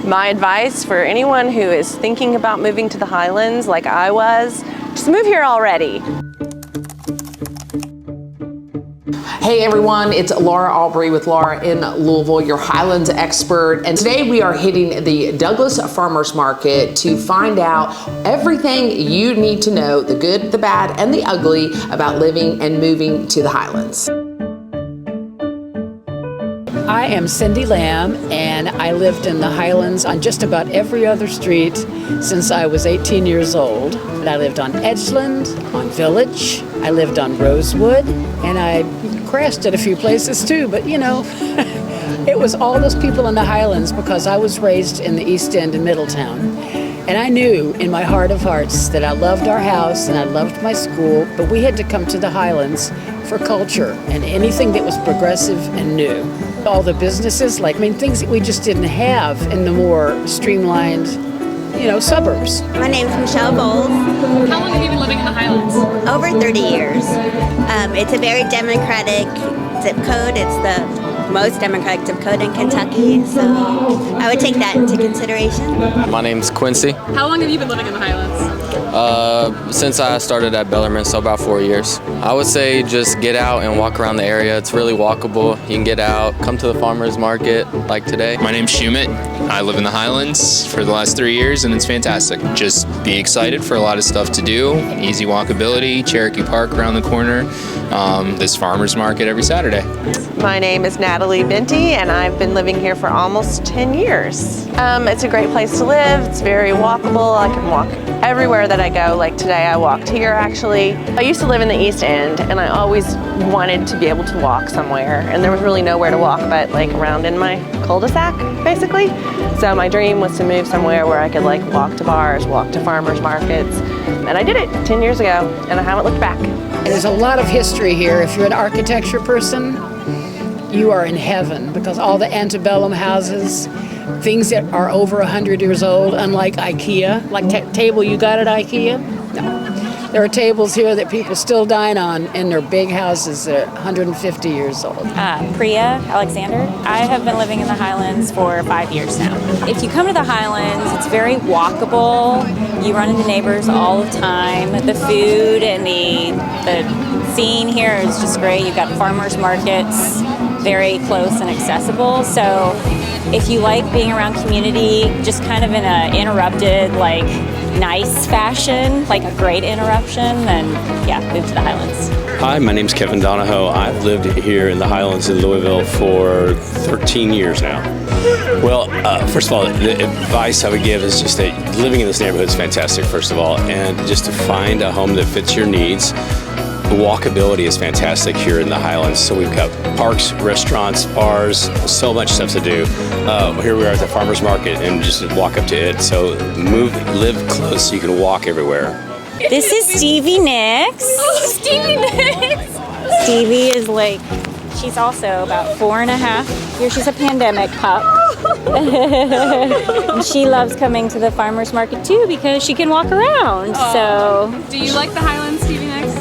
My advice for anyone who is thinking about moving to the Highlands like I was, just move here already. Hey everyone, it's Laura Aubrey with Laura in Louisville, your Highlands expert. And today we are hitting the Douglas Farmers Market to find out everything you need to know, the good, the bad, and the ugly about living and moving to the Highlands. I am Cindy Lamb, and I lived in the Highlands on just about every other street since I was 18 years old. And I lived on Edgeland, on Village, I lived on Rosewood, and I crashed at a few places too, but you know, it was all those people in the Highlands because I was raised in the East End in Middletown. And I knew in my heart of hearts that I loved our house and I loved my school, but we had to come to the Highlands for culture and anything that was progressive and new. All the businesses, things that we just didn't have in the more streamlined, suburbs. My name's Michelle Bowles. How long have you been living in the Highlands? Over 30 years. It's a very democratic zip code. It's the most democratic zip code in Kentucky, so I would take that into consideration. My name's Quincy. How long have you been living in the Highlands? Since I started at Bellarmine, so about 4 years. I would say just get out and walk around the area. It's really walkable. You can get out, come to the farmer's market like today. My name's Shumit. I live in the Highlands for the last 3 years, and it's fantastic. Just be excited for a lot of stuff to do. Easy walkability, Cherokee Park around the corner, this farmer's market every Saturday. My name is Natalie Binty, and I've been living here for almost 10 years. It's a great place to live. It's very walkable. I can walk everywhere that I go. Like today I walked here actually. I used to live in the East End and I always wanted to be able to walk somewhere, and there was really nowhere to walk but around in my cul-de-sac basically. So my dream was to move somewhere where I could walk to bars, walk to farmers markets, and I did it 10 years ago and I haven't looked back. There's a lot of history here. If you're an architecture person, you are in heaven because all the antebellum houses, things that are over 100 years old, unlike IKEA, like table you got at IKEA. No. There are tables here that people still dine on in their big houses that are 150 years old. Priya Alexander. I have been living in the Highlands for 5 years now. If you come to the Highlands, it's very walkable. You run into neighbors all the time. The food and the scene here is just great. You've got farmers markets, very close and accessible. So if you like being around community, just kind of in a interrupted, nice fashion, like a great interruption, then yeah, move to the Highlands. Hi, my name's Kevin Donahoe. I've lived here in the Highlands in Louisville for 13 years now. Well, first of all, the advice I would give is just that living in this neighborhood is fantastic, first of all, and just to find a home that fits your needs. The walkability is fantastic here in the Highlands. So we've got parks, restaurants, bars, so much stuff to do. Here we are at the farmer's market and just walk up to it. So live close so you can walk everywhere. This is Stevie Nicks. Oh, Stevie Nicks! Stevie is she's also about 4.5 years. She's a pandemic pup. And she loves coming to the farmer's market too because she can walk around. So. Do you like the Highlands, Stevie Nicks?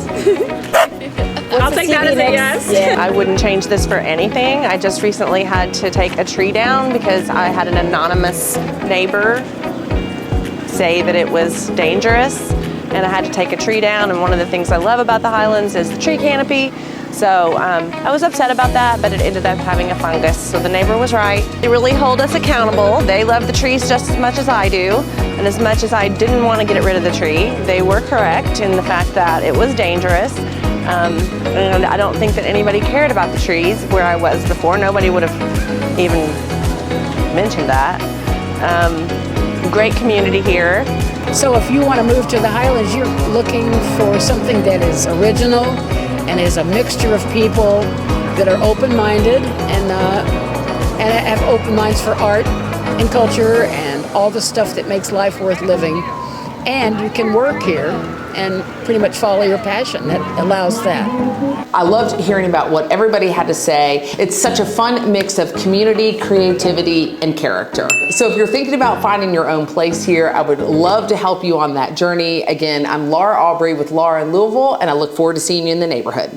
I'll take that as a yes. Yeah. I wouldn't change this for anything. I just recently had to take a tree down because I had an anonymous neighbor say that it was dangerous, and I had to take a tree down, and one of the things I love about the Highlands is the tree canopy. So I was upset about that, but it ended up having a fungus, so the neighbor was right. They really hold us accountable. They love the trees just as much as I do, and as much as I didn't want to get rid of the tree, they were correct in the fact that it was dangerous. And I don't think that anybody cared about the trees where I was before. Nobody would have even mentioned that. Great community here. So if you want to move to the Highlands, you're looking for something that is original and is a mixture of people that are open-minded and have open minds for art and culture and all the stuff that makes life worth living. And you can work here and pretty much follow your passion. That allows that. I loved hearing about what everybody had to say. It's such a fun mix of community, creativity, and character. So if you're thinking about finding your own place here, I would love to help you on that journey. Again, I'm Laura Aubrey with Laura in Louisville, and I look forward to seeing you in the neighborhood.